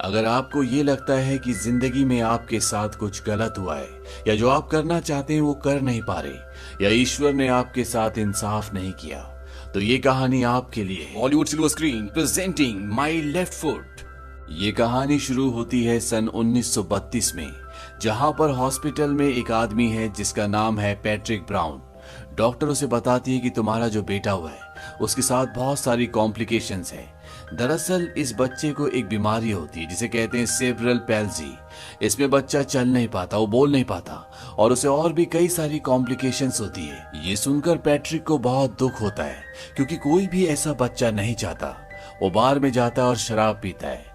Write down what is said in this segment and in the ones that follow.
अगर आपको ये लगता है कि जिंदगी में आपके साथ कुछ गलत हुआ है या जो आप करना चाहते हैं वो कर नहीं पा रहे या ईश्वर ने आपके साथ इंसाफ नहीं किया, तो ये कहानी आपके लिए है। बॉलीवुड सिल्वर स्क्रीन प्रेजेंटिंग माई लेफ्ट फुट। ये कहानी शुरू होती है सन 1932 में, जहां पर हॉस्पिटल में एक आदमी है जिसका नाम है पैट्रिक ब्राउन। डॉक्टर उसे बताती है कि तुम्हारा जो बेटा हुआ है उसके साथ बहुत सारी कॉम्प्लिकेशंस है। दरअसल इस बच्चे को एक बीमारी होती है जिसे कहते हैं सेरेब्रल पैल्सी। इसमें बच्चा चल नहीं पाता, वो बोल नहीं पाता और उसे और भी कई सारी कॉम्प्लिकेशंस होती है। ये सुनकर पैट्रिक को बहुत दुख होता है क्योंकि कोई भी ऐसा बच्चा नहीं चाहता। वो बार में जाता है और शराब पीता है।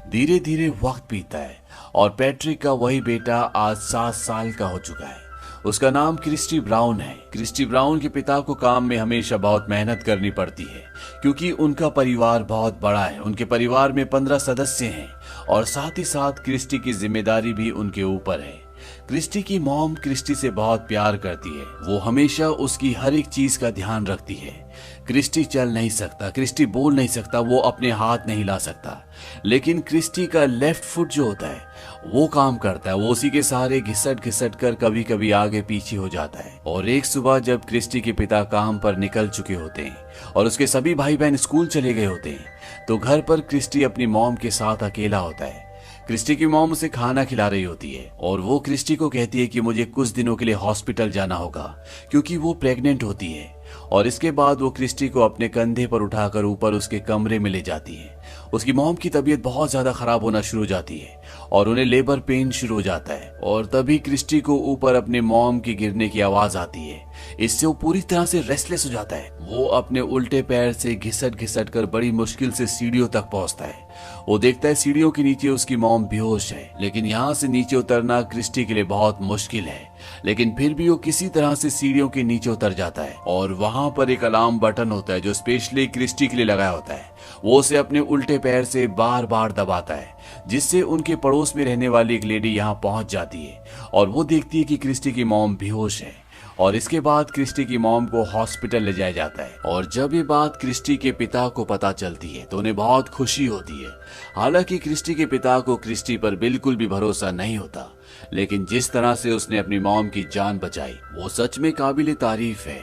धीरे धीरे वक्त बीतता है और पैट्रिक का वही बेटा आज 7 साल का हो चुका है। उसका नाम क्रिस्टी ब्राउन है। क्रिस्टी ब्राउन के पिता को काम में हमेशा बहुत मेहनत करनी पड़ती है क्योंकि उनका परिवार बहुत बड़ा है। उनके परिवार में 15 सदस्य हैं और साथ ही साथ क्रिस्टी की जिम्मेदारी भी उनके ऊपर है। क्रिस्टी की मॉम क्रिस्टी से बहुत प्यार करती है। वो हमेशा उसकी हर एक चीज का ध्यान रखती है। क्रिस्टी चल नहीं सकता, क्रिस्टी बोल नहीं सकता, वो अपने हाथ नहीं ला सकता, लेकिन क्रिस्टी का लेफ्ट फुट जो होता है वो काम करता है। वो उसी के सहारे घिसट घिसट कर कभी कभी आगे पीछे हो जाता है। और एक सुबह जब क्रिस्टी के पिता काम पर निकल चुके होते हैं और उसके सभी भाई बहन स्कूल चले गए होते हैं, तो घर पर क्रिस्टी अपनी मॉम के साथ अकेला होता है। क्रिस्टी की मॉम उसे खाना खिला रही होती है और वो क्रिस्टी को कहती है कि मुझे कुछ दिनों के लिए हॉस्पिटल जाना होगा क्योंकि वो प्रेग्नेंट होती है। और इसके बाद वो क्रिस्टी को अपने कंधे पर उठाकर ऊपर उसके कमरे में ले जाती है। उसकी मॉम की तबीयत बहुत ज्यादा खराब होना शुरू हो जाती है और उन्हें लेबर पेन शुरू हो जाता है। और तभी क्रिस्टी को ऊपर अपने मॉम की गिरने की आवाज आती है। इससे वो पूरी तरह से रेस्टलेस हो जाता है। वो अपने उल्टे पैर से घिसट घिसट कर बड़ी मुश्किल से सीढ़ियों तक पहुंचता है। वो देखता है सीढ़ियों के नीचे उसकी मॉम बेहोश है, लेकिन यहाँ से नीचे उतरना क्रिस्टी के लिए बहुत मुश्किल है। लेकिन फिर भी वो किसी तरह से सीढ़ियों के नीचे उतर जाता है और वहां पर एक अलार्म बटन होता है जो स्पेशली क्रिस्टी के लिए लगाया होता है। वो उसे अपने उल्टे पैर से बार बार दबाता है, जिससे उनके पड़ोस में रहने वाली एक लेडी यहाँ पहुंच जाती है और वो देखती है कि क्रिस्टी की मॉम बेहोश है। और इसके बाद क्रिस्टी की मॉम को हॉस्पिटल ले जाया जाता है। और जब ये बात क्रिस्टी के पिता को पता चलती है तो उन्हें बहुत खुशी होती है। हालांकि क्रिस्टी के पिता को क्रिस्टी पर बिल्कुल भी भरोसा नहीं होता, लेकिन जिस तरह से उसने अपनी मॉम की जान बचाई वो सच में काबिले तारीफ है।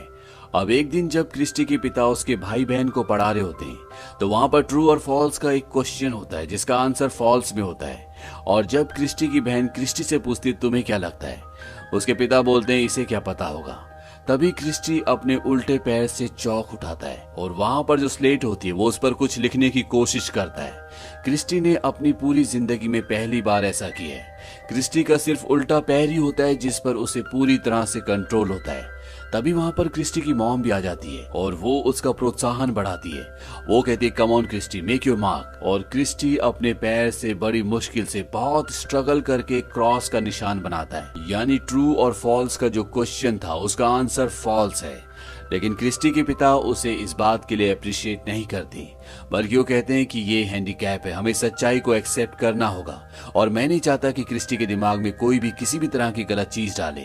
अब एक दिन जब क्रिस्टी के पिता उसके भाई बहन को पढ़ा रहे होते हैं तो वहां पर ट्रू और फॉल्स का एक क्वेश्चन होता है जिसका आंसर फॉल्स में होता है। और जब क्रिस्टी की बहन क्रिस्टी से पूछती तुम्हें क्या लगता है, उसके पिता बोलते हैं इसे क्या पता होगा। तभी क्रिस्टी अपने उल्टे पैर से चौक उठाता है और वहां पर जो स्लेट होती है वो उस पर कुछ लिखने की कोशिश करता है। क्रिस्टी ने अपनी पूरी जिंदगी में पहली बार ऐसा किया है। क्रिस्टी का सिर्फ उल्टा पैर ही होता है जिस पर उसे पूरी तरह से कंट्रोल होता है। तभी वहां पर क्रिस्टी की मॉम भी आ जाती है और वो उसका प्रोत्साहन बढ़ाती है। वो कहती है come on Christy, make your mark. और क्रिस्टी अपने पैर से बड़ी मुश्किल से बहुत स्ट्रगल करके क्रॉस का निशान बनाता है। यानी ट्रू और फॉल्स का जो क्वेश्चन था उसका आंसर फॉल्स है। लेकिन क्रिस्टी के पिता उसे इस बात के लिए अप्रिशिएट नहीं करते, बल्कि वो कहते हैं कि ये हैंडीकैप है, हमें सच्चाई को एक्सेप्ट करना होगा। और मैं नहीं चाहता कि क्रिस्टी के दिमाग में कोई भी किसी भी तरह की गलत चीज डाले।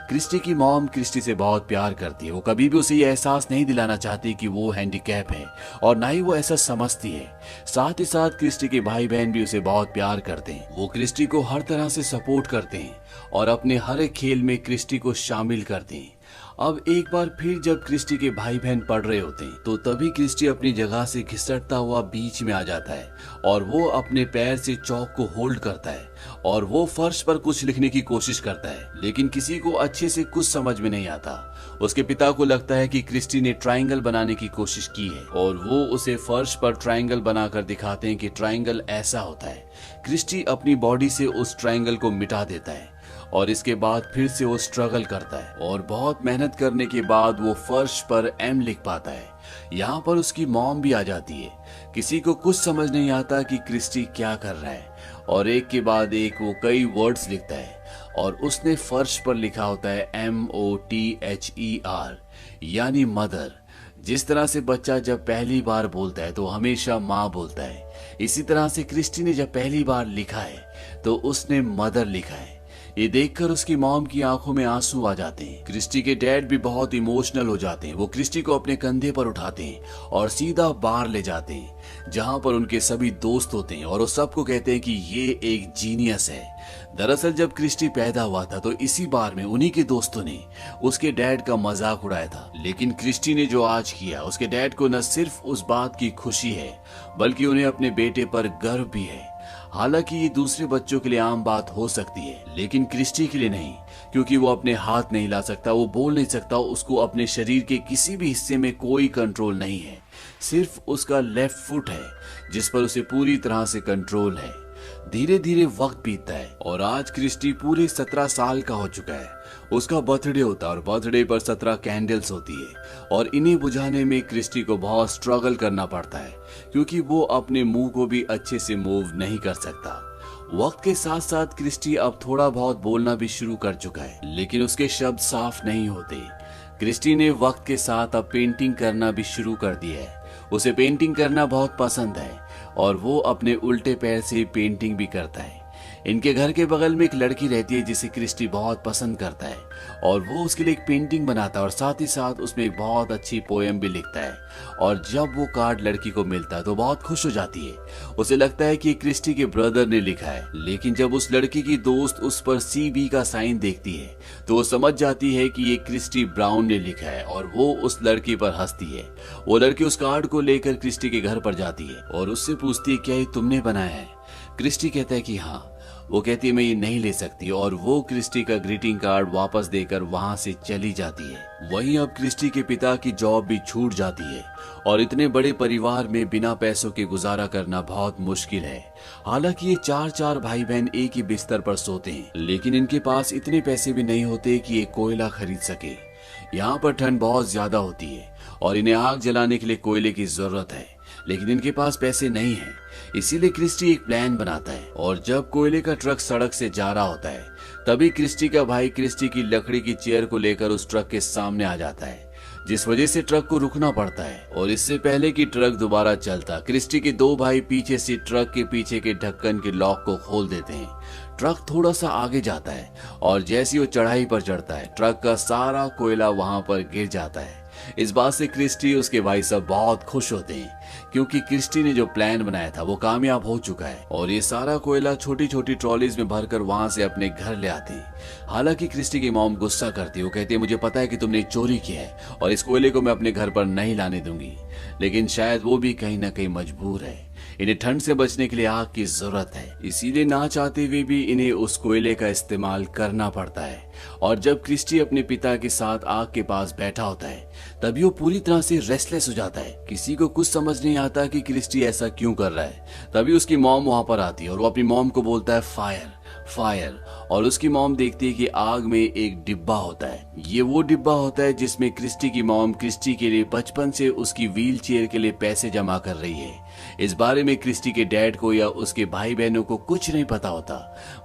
क्रिस्टी की मॉम क्रिस्टी से बहुत प्यार करती है। वो कभी भी उसे ये एहसास नहीं दिलाना चाहती कि वो हैंडीकैप है और ना ही वो ऐसा समझती है। साथ ही साथ क्रिस्टी के भाई बहन भी उसे बहुत प्यार करते हैं। वो क्रिस्टी को हर तरह से सपोर्ट करते हैं और अपने हर एक खेल में क्रिस्टी को शामिल करते हैं। अब एक बार फिर जब क्रिस्टी के भाई बहन पढ़ रहे होते हैं तो तभी क्रिस्टी अपनी जगह से घिसटता हुआ बीच में आ जाता है और वो अपने पैर से चौक को होल्ड करता है और वो फर्श पर कुछ लिखने की कोशिश करता है, लेकिन किसी को अच्छे से कुछ समझ में नहीं आता। उसके पिता को लगता है कि क्रिस्टी ने ट्रायंगल बनाने की कोशिश की है और वो उसे फर्श पर ट्रायंगल बनाकर दिखाते हैं कि ट्रायंगल ऐसा होता है। क्रिस्टी अपनी बॉडी से उस ट्रायंगल को मिटा देता है और इसके बाद फिर से वो स्ट्रगल करता है और बहुत मेहनत करने के बाद वो फर्श पर एम लिख पाता है। यहाँ पर उसकी मॉम भी आ जाती है। किसी को कुछ समझ नहीं आता कि क्रिस्टी क्या कर रहा है और एक के बाद एक वो कई वर्ड्स लिखता है और उसने फर्श पर लिखा होता है MOTHER यानी मदर। जिस तरह से बच्चा जब पहली बार बोलता है तो हमेशा माँ बोलता है, इसी तरह से क्रिस्टी ने जब पहली बार लिखा है तो उसने मदर लिखा है। ये देखकर उसकी मॉम की आंखों में आंसू आ जाते हैं। क्रिस्टी के डैड भी बहुत इमोशनल हो जाते हैं। वो क्रिस्टी को अपने कंधे पर उठाते हैं और सीधा बार ले जाते हैं जहां पर उनके सभी दोस्त होते हैं और वो सबको कहते हैं कि ये एक जीनियस है। दरअसल जब क्रिस्टी पैदा हुआ था तो इसी बार में उन्हीं के दोस्तों ने उसके डैड का मजाक उड़ाया था, लेकिन क्रिस्टी ने जो आज किया उसके डैड को न सिर्फ उस बात की खुशी है बल्कि उन्हें अपने बेटे पर गर्व भी है। हालांकि ये दूसरे बच्चों के लिए आम बात हो सकती है लेकिन क्रिस्टी के लिए नहीं, क्योंकि वो अपने हाथ नहीं हिला सकता, वो बोल नहीं सकता, उसको अपने शरीर के किसी भी हिस्से में कोई कंट्रोल नहीं है। सिर्फ उसका लेफ्ट फुट है जिस पर उसे पूरी तरह से कंट्रोल है। धीरे धीरे वक्त बीतता है और आज क्रिस्टी पूरे 17 साल का हो चुका है। उसका बर्थडे होता है और बर्थडे पर 17 कैंडल्स होती है और इन्हें बुझाने में क्रिस्टी को बहुत स्ट्रगल करना पड़ता है क्योंकि वो अपने मुंह को भी अच्छे से मूव नहीं कर सकता। वक्त के साथ साथ क्रिस्टी अब थोड़ा बहुत बोलना भी शुरू कर चुका है लेकिन उसके शब्द साफ नहीं होते। क्रिस्टी ने वक्त के साथ अब पेंटिंग करना भी शुरू कर दिया है। उसे पेंटिंग करना बहुत पसंद है और वो अपने उल्टे पैर से पेंटिंग भी करता है। इनके घर के बगल में एक लड़की रहती है जिसे क्रिस्टी बहुत पसंद करता है और वो उसके लिए एक पेंटिंग बनाता है और साथ ही साथ उसमें एक बहुत अच्छी पोएम भी लिखता है। और जब वो कार्ड लड़की को मिलता है तो बहुत खुश हो जाती है। उसे लगता है कि क्रिस्टी के ब्रदर ने लिखा है, लेकिन जब उस लड़की की दोस्त उस पर CB का साइन देखती है तो वो समझ जाती है कि ये क्रिस्टी ब्राउन ने लिखा है और वो उस लड़की पर हंसती है। वो लड़की उस कार्ड को लेकर क्रिस्टी के घर पर जाती है और उससे पूछती है क्या ये तुमने बनाया है। क्रिस्टी कहता है कि हाँ। वो कहती है मैं ये नहीं ले सकती और वो क्रिस्टी का ग्रीटिंग कार्ड वापस देकर वहां से चली जाती है। वहीं अब क्रिस्टी के पिता की जॉब भी छूट जाती है और इतने बड़े परिवार में बिना पैसों के गुजारा करना बहुत मुश्किल है। हालांकि ये 4 भाई बहन एक ही बिस्तर पर सोते हैं लेकिन इनके पास इतने पैसे भी नहीं होते कि ये कोयला खरीद सके। यहाँ पर ठंड बहुत ज्यादा होती है और इन्हें आग जलाने के लिए कोयले की जरूरत है, लेकिन इनके पास पैसे नहीं हैं। इसीलिए क्रिस्टी एक प्लान बनाता है और जब कोयले का ट्रक सड़क से जा रहा होता है तभी क्रिस्टी का भाई क्रिस्टी की लकड़ी की चेयर को लेकर उस ट्रक के सामने आ जाता है, जिस वजह से ट्रक को रुकना पड़ता है। और इससे पहले कि ट्रक दोबारा चलता, क्रिस्टी के 2 भाई पीछे से ट्रक के पीछे के ढक्कन के लॉक को खोल देते हैं। ट्रक थोड़ा सा आगे जाता है और जैसे वो चढ़ाई पर चढ़ता है ट्रक का सारा कोयला वहां पर गिर जाता है। इस बात से क्रिस्टी उसके भाई सब बहुत खुश होते हैं क्योंकि क्रिस्टी ने जो प्लान बनाया था वो कामयाब हो चुका है और ये सारा कोयला छोटी छोटी ट्रॉलीज में भरकर वहां से अपने घर ले आते हैं। हालांकि क्रिस्टी की मॉम गुस्सा करती है। वो कहती है मुझे पता है कि तुमने चोरी की है और इस कोयले को मैं अपने घर पर नहीं लाने दूंगी, लेकिन शायद वो भी कहीं ना कहीं मजबूर है। इन्हें ठंड से बचने के लिए आग की जरूरत है, इसीलिए ना चाहते हुए भी इन्हें उस कोयले का इस्तेमाल करना पड़ता है। और जब क्रिस्टी अपने पिता के साथ आग के पास बैठा होता है तभी वो पूरी तरह से रेस्टलेस हो जाता है। किसी को कुछ समझ नहीं आता कि क्रिस्टी ऐसा क्यों कर रहा है। तभी उसकी मॉम वहां पर आती है और वो अपनी मॉम को बोलता है फायर फायर, और उसकी मॉम देखती है कि आग में एक डिब्बा होता है। ये वो डिब्बा होता है जिसमें क्रिस्टी की मॉम क्रिस्टी के लिए बचपन से उसकी व्हील चेयर के लिए पैसे जमा कर रही है। इस बारे में क्रिस्टी के डैड को या उसके भाई बहनों को कुछ नहीं पता होता,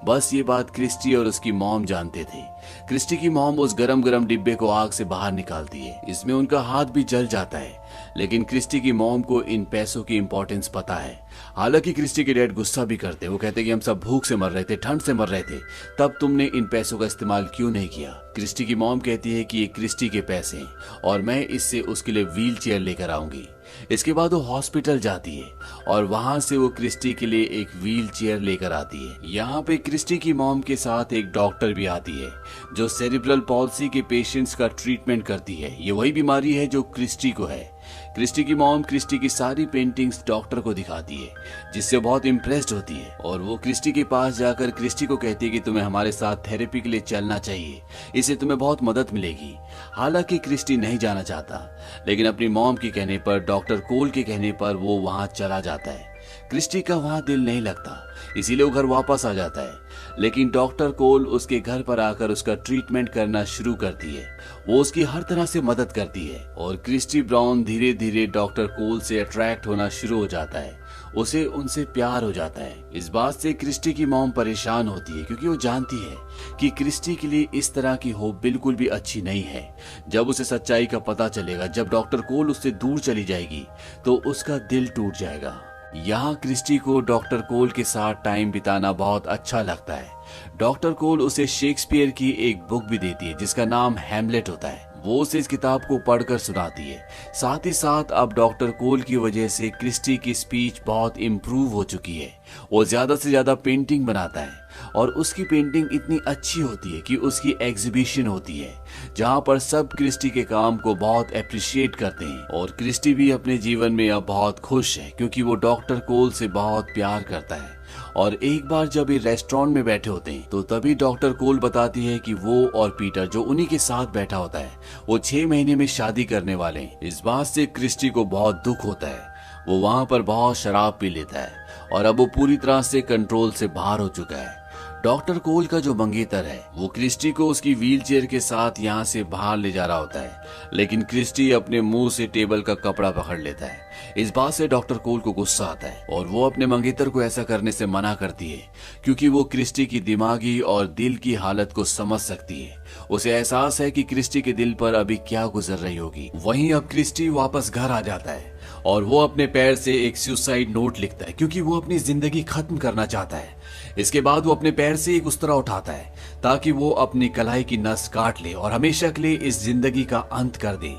बस ये बात क्रिस्टी और उसकी मॉम जानते थे। क्रिस्टी की मॉम उस गरम गरम डिब्बे को आग से बाहर निकालती है। इसमें उनका हाथ भी जल जाता है, लेकिन क्रिस्टी की मॉम को इन पैसों की इंपॉर्टेंस पता है। हालांकि क्रिस्टी के डैड गुस्सा भी करते, वो कहते कि हम सब भूख से मर रहे थे, ठंड से मर रहे थे, तब तुमने इन पैसों का इस्तेमाल क्यों नहीं किया। क्रिस्टी की मॉम कहती है कि ये क्रिस्टी के पैसे हैं और मैं इससे उसके लिए व्हील चेयर लेकर आऊंगी। इसके बाद वो हॉस्पिटल जाती है और वहां से वो क्रिस्टी के लिए एक व्हील चेयर लेकर आती है। यहाँ पे क्रिस्टी की मॉम के साथ एक डॉक्टर भी आती है जो सेरिब्रल पॉल्सी के पेशेंट्स का ट्रीटमेंट करती है। ये वही बीमारी है जो क्रिस्टी को है। क्रिस्टी की मॉम क्रिस्टी की सारी पेंटिंग्स डॉक्टर को दिखाती है, जिससे बहुत इम्प्रेस्ड होती है और वो क्रिस्टी के पास जाकर क्रिस्टी को कहती है कि तुम्हें हमारे साथ थेरेपी के लिए चलना चाहिए, इससे तुम्हें बहुत मदद मिलेगी। हालांकि क्रिस्टी नहीं जाना चाहता, लेकिन अपनी मॉम के कहने पर, डॉक्टर कोल के कहने पर वो वहां चला जाता है। क्रिस्टी का वहां दिल नहीं लगता, इसीलिए वो घर वापस आ जाता है। लेकिन डॉक्टर कोल उसके घर पर आकर उसका ट्रीटमेंट करना शुरू करती है। वो उसकी हर तरह से मदद करती है और क्रिस्टी ब्राउन धीरे धीरे डॉक्टर कोल से अट्रैक्ट होना शुरू हो जाता है। उसे उनसे प्यार हो जाता है। इस बात से क्रिस्टी की मॉम परेशान होती है क्योंकि वो जानती है कि क्रिस्टी के लिए इस तरह की होप बिल्कुल भी अच्छी नहीं है। जब उसे सच्चाई का पता चलेगा, जब डॉक्टर कोल उससे दूर चली जाएगी, तो उसका दिल टूट जाएगा। यहाँ क्रिस्टी को डॉक्टर कोल के साथ टाइम बिताना बहुत अच्छा लगता है। डॉक्टर कोल उसे शेक्सपियर की एक बुक भी देती है जिसका नाम हैमलेट होता है। वो उसे इस किताब को पढ़कर सुनाती है। साथ ही साथ अब डॉक्टर कोल की वजह से क्रिस्टी की स्पीच बहुत इम्प्रूव हो चुकी है। वो ज्यादा से ज्यादा पेंटिंग बनाता है और उसकी पेंटिंग इतनी अच्छी होती है कि उसकी एग्जीबिशन होती है जहाँ पर सब क्रिस्टी के काम को बहुत अप्रिशिएट करते हैं। और क्रिस्टी भी अपने जीवन में अब बहुत खुश है क्योंकि वो डॉक्टर कोल से बहुत प्यार करता है। और एक बार जब ये रेस्टोरेंट में बैठे होते हैं तो तभी डॉक्टर कोल बताती है कि वो और पीटर जो उन्हीं के साथ बैठा होता है वो 6 महीने में शादी करने वाले हैं। इस बात से क्रिस्टी को बहुत दुख होता है। वो वहाँ पर बहुत शराब पी लेता है और अब वो पूरी तरह से कंट्रोल से बाहर हो चुका है। डॉक्टर कोल का जो मंगेतर है वो क्रिस्टी को उसकी व्हीलचेयर के साथ यहाँ से बाहर ले जा रहा होता है, लेकिन क्रिस्टी अपने मुंह से टेबल का कपड़ा पकड़ लेता है। इस बात से डॉक्टर कोल को गुस्सा आता है और वो अपने मंगेतर को ऐसा करने से मना करती है क्योंकि वो क्रिस्टी की दिमागी और दिल की हालत को समझ सकती है। उसे एहसास है कि क्रिस्टी के दिल पर अभी क्या गुजर रही होगी। वहीं अब क्रिस्टी वापस घर आ जाता है और वो अपने पैर से एक सुसाइड नोट लिखता है क्योंकि वो अपनी जिंदगी खत्म करना चाहता है। इसके बाद वो अपने पैर से एक उस्तरा उठाता है ताकि वो अपनी कलाई की नस काट ले और हमेशा के लिए इस जिंदगी का अंत कर दे,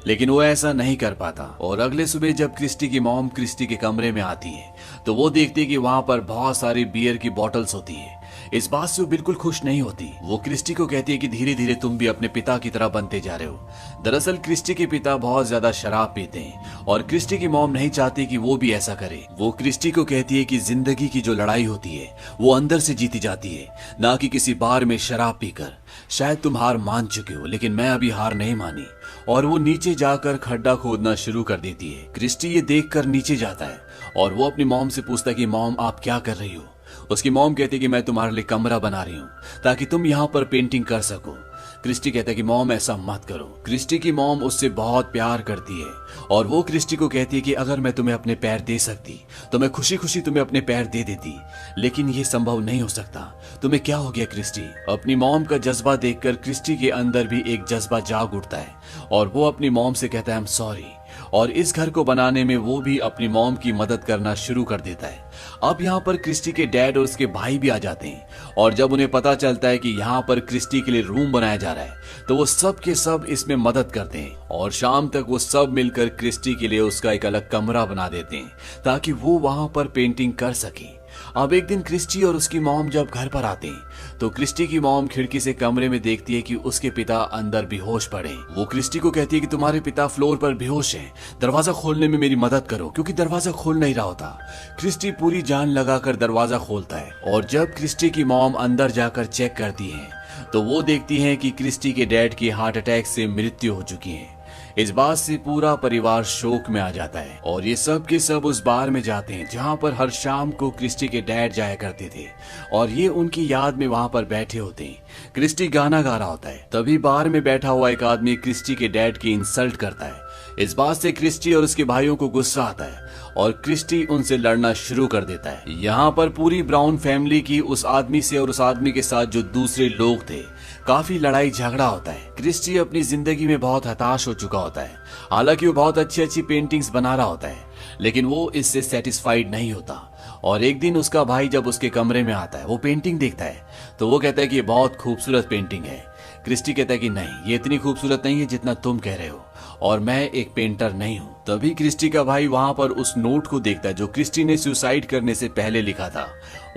लेकिन वो ऐसा नहीं कर पाता। और अगले सुबह जब क्रिस्टी की मॉम क्रिस्टी के कमरे में आती है तो वो देखती है कि वहाँ पर बहुत सारी बियर की बॉटल्स होती है। इस बात से वो बिल्कुल खुश नहीं होती। वो क्रिस्टी को कहती है कि धीरे धीरे तुम भी अपने पिता की तरह बनते जा रहे हो। दरअसल क्रिस्टी के पिता बहुत ज्यादा शराब पीते हैं और क्रिस्टी की मॉम नहीं चाहती कि वो भी ऐसा करे। वो क्रिस्टी को कहती है कि जिंदगी की जो लड़ाई होती है वो अंदर से जीती जाती है, ना कि किसी बार में शराब पीकर। शायद तुम हार मान चुके हो लेकिन मैं अभी हार नहीं मानी। और वो नीचे जाकर खड्डा खोदना शुरू कर देती है। क्रिस्टी ये देखकर नीचे जाता है और वो अपनी मॉम से पूछता है कि मॉम आप क्या कर रही हो। उसकी मॉम कहती है कि मैं तुम्हारे लिए कमरा बना रही हूँ ताकि तुम यहाँ पर पेंटिंग कर सको। क्रिस्टी कहता है कि मॉम ऐसा मत करो। क्रिस्टी की मॉम उससे बहुत प्यार करती है और वो क्रिस्टी को कहती है कि अगर मैं तुम्हें अपने पैर दे सकती तो मैं खुशी खुशी तुम्हें अपने पैर दे देती, लेकिन ये संभव नहीं हो सकता। तुम्हें क्या हो गया क्रिस्टी? अपनी मॉम का जज्बा देखकर क्रिस्टी के अंदर भी एक जज्बा जाग उठता है और वो अपनी मॉम से कहता है आई एम सॉरी। और इस घर को बनाने में वो भी अपनी मॉम की मदद करना शुरू कर देता है। अब यहाँ पर क्रिस्टी के डैड और उसके भाई भी आ जाते हैं और जब उन्हें पता चलता है कि यहाँ पर क्रिस्टी के लिए रूम बनाया जा रहा है तो वो सब के सब इसमें मदद करते हैं और शाम तक वो सब मिलकर क्रिस्टी के लिए उसका एक अलग कमरा बना देते हैं ताकि वो वहां पर पेंटिंग कर सके। अब एक दिन क्रिस्टी और उसकी मॉम जब घर पर आते हैं तो क्रिस्टी की मॉम खिड़की से कमरे में देखती है कि उसके पिता अंदर बेहोश पड़े। वो क्रिस्टी को कहती है कि तुम्हारे पिता फ्लोर पर बेहोश हैं, दरवाजा खोलने में मेरी मदद करो, क्योंकि दरवाजा खोल नहीं रहा होता। क्रिस्टी पूरी जान लगाकर दरवाजा खोलता है और जब क्रिस्टी की मॉम अंदर जाकर चेक करती है तो वो देखती है कि क्रिस्टी के डैड की हार्ट अटैक से मृत्यु हो चुकी है। इस बात से पूरा परिवार शोक में आ जाता है और ये सब के सब उस बार में जाते हैं जहाँ पर हर शाम को क्रिस्टी के डैड जाया करते थे और ये उनकी याद में वहाँ पर बैठे होते हैं। क्रिस्टी गाना गा रहा होता है, तभी बार में बैठा हुआ एक आदमी क्रिस्टी के डैड की इंसल्ट करता है। इस बात से क्रिस्टी और उसके भाइयों को गुस्सा आता है और क्रिस्टी उनसे लड़ना शुरू कर देता है। यहाँ पर पूरी ब्राउन फैमिली की उस आदमी से और उस आदमी के साथ जो दूसरे लोग थे काफी लड़ाई झगड़ा होता है। क्रिस्टी अपनी जिंदगी में बहुत हताश हो चुका होता है। हालांकि वो बहुत अच्छी अच्छी पेंटिंग्स बना रहा होता है लेकिन वो इससे सेटिस्फाइड नहीं होता। और एक दिन उसका भाई जब उसके कमरे में आता है, वो पेंटिंग देखता है तो वो कहता है कि ये बहुत खूबसूरत पेंटिंग है। क्रिस्टी कहता है कि नहीं, ये इतनी खूबसूरत नहीं है जितना तुम कह रहे हो और मैं एक पेंटर नहीं हूँ। तभी क्रिस्टी का भाई वहां पर उस नोट को देखता है जो क्रिस्टी ने सुसाइड करने से पहले लिखा था।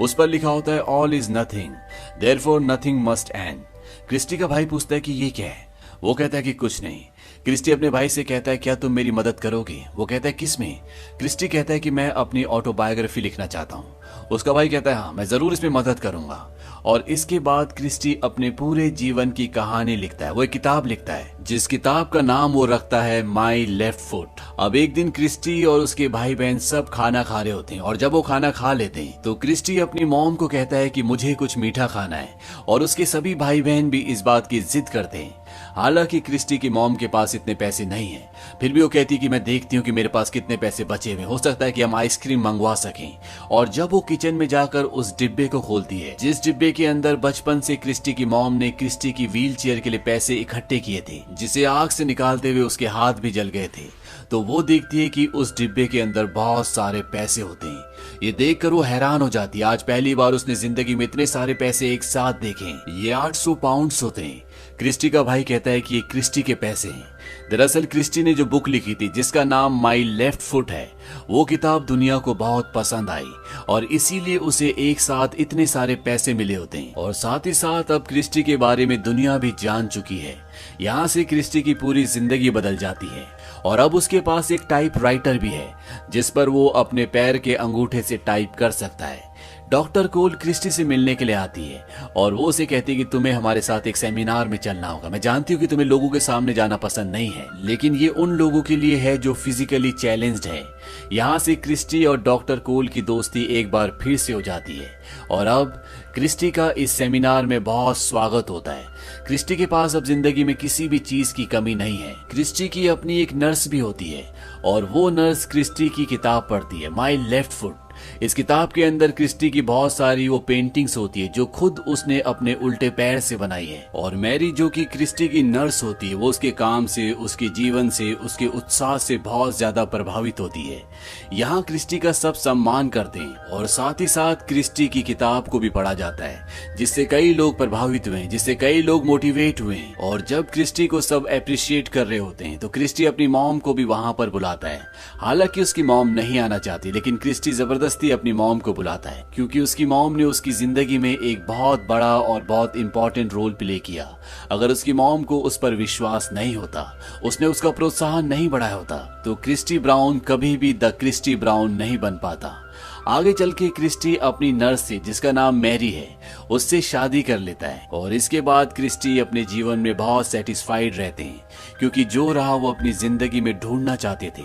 उस पर लिखा होता है all is nothing therefore nothing must end. Christy का भाई पूछता है कि ये क्या है? वो कहता है कि कुछ नहीं। क्रिस्टी अपने भाई से कहता है क्या तुम मेरी मदद करोगे? वो कहता है किस में? क्रिस्टी कहता है कि मैं अपनी ऑटोबायोग्राफी लिखना चाहता हूँ। उसका भाई कहता है हाँ, मैं जरूर इसमें मदद करूंगा। और इसके बाद क्रिस्टी अपने पूरे जीवन की कहानी लिखता है। वो एक किताब लिखता है जिस किताब का नाम वो रखता है माई लेफ्ट फुट। अब एक दिन क्रिस्टी और उसके भाई बहन सब खाना खा रहे होते हैं और जब वो खाना खा लेते हैं तो क्रिस्टी अपनी मॉम को कहता है कि मुझे कुछ मीठा खाना है और उसके सभी भाई बहन भी इस बात की जिद करते हैं। हालांकि क्रिस्टी की मॉम के पास इतने पैसे नहीं हैं, फिर भी वो कहती कि मैं देखती हूँ कि मेरे पास कितने पैसे बचे हुए, हो सकता है कि हम आइसक्रीम मंगवा सकें। और जब वो किचन में जाकर उस डिब्बे को खोलती है, जिस डिब्बे के अंदर बचपन से क्रिस्टी की मॉम ने क्रिस्टी की व्हील चेयर के लिए पैसे इकट्ठे किए थे, जिसे आग से निकालते हुए उसके हाथ भी जल गए थे, तो वो देखती है कि उस डिब्बे के अंदर बहुत सारे पैसे होते हैं। ये देखकर वो हैरान हो जाती है। आज पहली बार उसने जिंदगी में इतने सारे पैसे एक साथ देखे। ये 800 पाउंड्स होते हैं। क्रिस्टी का भाई कहता है कि ये क्रिस्टी के पैसे हैं। दरअसल क्रिस्टी ने जो बुक लिखी थी जिसका नाम माई लेफ्ट फुट है, वो किताब दुनिया को बहुत पसंद आई और इसीलिए उसे एक साथ इतने सारे पैसे मिले होते हैं। और साथ ही साथ अब क्रिस्टी के बारे में दुनिया भी जान चुकी है। यहाँ से क्रिस्टी की पूरी जिंदगी बदल जाती है और अब उसके पास एक टाइप राइटर भी है जिस पर वो अपने पैर के अंगूठे से टाइप कर सकता है। डॉक्टर कोल क्रिस्टी से मिलने के लिए आती है और वो उसे कहती है कि तुम्हें हमारे साथ एक सेमिनार में चलना होगा। मैं जानती हूँ कि तुम्हें लोगों के सामने जाना पसंद नहीं है, लेकिन ये उन लोगों के लिए है जो फिजिकली चैलेंज्ड है। यहाँ से क्रिस्टी और डॉक्टर कोल की दोस्ती एक बार फिर से हो जाती है और अब क्रिस्टी का इस सेमिनार में बहुत स्वागत होता है। क्रिस्टी के पास अब जिंदगी में किसी भी चीज की कमी नहीं है। क्रिस्टी की अपनी एक नर्स भी होती है और वो नर्स क्रिस्टी की किताब पढ़ती है, माई लेफ्ट फुट। इस किताब के अंदर क्रिस्टी की बहुत सारी वो पेंटिंग्स होती है जो खुद उसने अपने उल्टे पैर से बनाई है। और मैरी जो कि क्रिस्टी की नर्स होती है, वो उसके काम से, उसके जीवन से, उसके उत्साह से बहुत ज्यादा प्रभावित होती है। यहाँ क्रिस्टी का सब सम्मान करते हैं और साथ ही साथ क्रिस्टी की किताब को भी पढ़ा जाता है, जिससे कई लोग प्रभावित हुए, जिससे कई लोग मोटिवेट हुए। और जब क्रिस्टी को सब अप्रिशिएट कर रहे होते हैं तो क्रिस्टी अपनी मॉम को भी वहां पर बुलाता है। हालांकि उसकी मॉम नहीं आना चाहती, लेकिन क्रिस्टी जबरदस्ती अपनी मॉम को बुलाता है क्योंकि उसकी मॉम ने उसकी जिंदगी में एक बहुत बड़ा और बहुत इंपॉर्टेंट रोल प्ले किया। अगर उसकी मॉम को उस पर विश्वास नहीं होता, उसने उसका प्रोत्साहन नहीं बढ़ाया होता, तो क्रिस्टी ब्राउन कभी भी द क्रिस्टी ब्राउन नहीं बन पाता। आगे चल के क्रिस्टी अपनी नर्स से, जिसका नाम मैरी है, उससे शादी कर लेता है और इसके बाद क्रिस्टी अपने जीवन में बहुत सेटिस्फाइड रहते हैं क्योंकि जो रहा वो अपनी जिंदगी में ढूंढना चाहते थे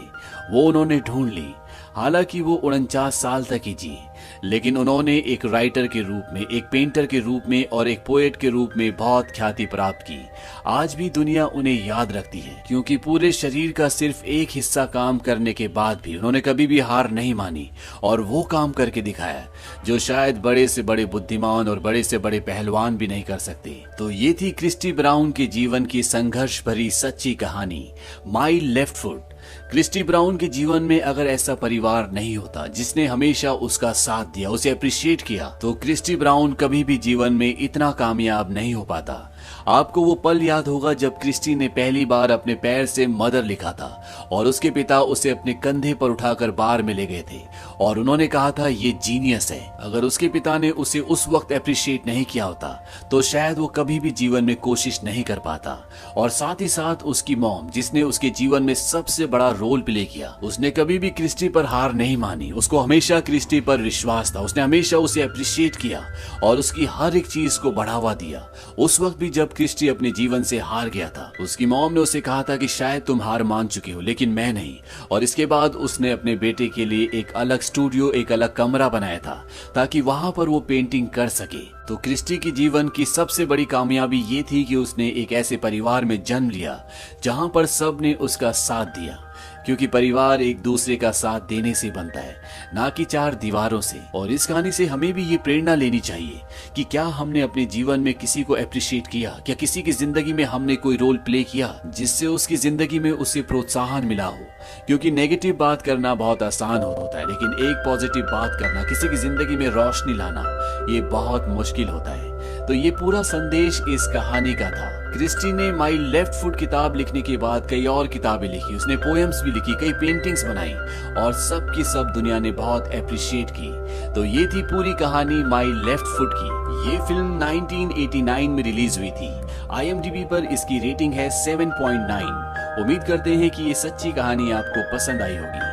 वो उन्होंने ढूंढ ली। हालांकि वो 49 साल तक ही जिए, लेकिन उन्होंने एक राइटर के रूप में, एक पेंटर के रूप में और एक पोएट के रूप में बहुत ख्याति प्राप्त की। आज भी दुनिया उन्हें याद रखती है क्योंकि पूरे शरीर का सिर्फ एक हिस्सा काम करने के बाद भी उन्होंने कभी भी हार नहीं मानी और वो काम करके दिखाया जो शायद बड़े से बड़े बुद्धिमान और बड़े से बड़े पहलवान भी नहीं कर सकते। तो ये थी क्रिस्टी ब्राउन के जीवन की संघर्ष भरी सच्ची कहानी, my left foot. Christy Brown के जीवन में अगर ऐसा परिवार नहीं होता जिसने हमेशा उसका साथ दिया, उसे अप्रिशिएट किया, तो क्रिस्टी ब्राउन कभी भी जीवन में इतना कामयाब नहीं हो पाता। आपको वो पल याद होगा जब क्रिस्टी ने पहली बार अपने पैर से मदर लिखा था और उसके पिता उसे अपने कंधे पर उठाकर बार में ले गए थे और उन्होंने कहा था ये जीनियस है। अगर उसके पिता ने उसे उस वक्त अप्रिशिएट नहीं किया होता तो शायद वो कभी भी जीवन में कोशिश नहीं कर पाता। और साथ ही साथ उसकी मॉम, जिसने उसके जीवन में सबसे बड़ा रोल प्ले किया, उसने कभी भी क्रिस्टी पर हार नहीं मानी। उसको हमेशा क्रिस्टी पर विश्वास था, उसने हमेशा उसे अप्रिशिएट किया और उसकी हर एक चीज को बढ़ावा दिया। उस वक्त भी जब क्रिस्टी अपने जीवन से हार गया था, उसकी मॉम ने उसे कहा था कि शायद तुम हार मान चुके हो लेकिन मैं नहीं। और इसके बाद उसने अपने बेटे के लिए एक अलग स्टूडियो, एक अलग कमरा बनाया था ताकि वहां पर वो पेंटिंग कर सके। तो क्रिस्टी की जीवन की सबसे बड़ी कामयाबी ये थी कि उसने एक ऐसे परिवार में जन्म लिया जहां पर सब ने उसका साथ दिया, क्योंकि परिवार एक दूसरे का साथ देने से बनता है, ना कि चार दीवारों से। और इस कहानी से हमें भी ये प्रेरणा लेनी चाहिए कि क्या हमने अपने जीवन में किसी को अप्रिशिएट किया, क्या किसी की जिंदगी में हमने कोई रोल प्ले किया जिससे उसकी जिंदगी में उसे प्रोत्साहन मिला हो। क्योंकि नेगेटिव बात करना बहुत आसान होता है, लेकिन एक पॉजिटिव बात करना, किसी की जिंदगी में रोशनी लाना, ये बहुत मुश्किल होता है। तो ये पूरा संदेश इस कहानी का था। क्रिस्टी ने माई लेफ्ट फुट किताब लिखने के बाद कई और किताबें लिखी, उसने पोएम्स भी लिखी, कई पेंटिंग्स बनाई और सब की सब दुनिया ने बहुत अप्रिशिएट की। तो ये थी पूरी कहानी माई लेफ्ट फुट की। ये फिल्म 1989 में रिलीज हुई थी। IMDb पर इसकी रेटिंग है 7.9। उम्मीद करते हैं कि ये सच्ची कहानी आपको पसंद आई होगी।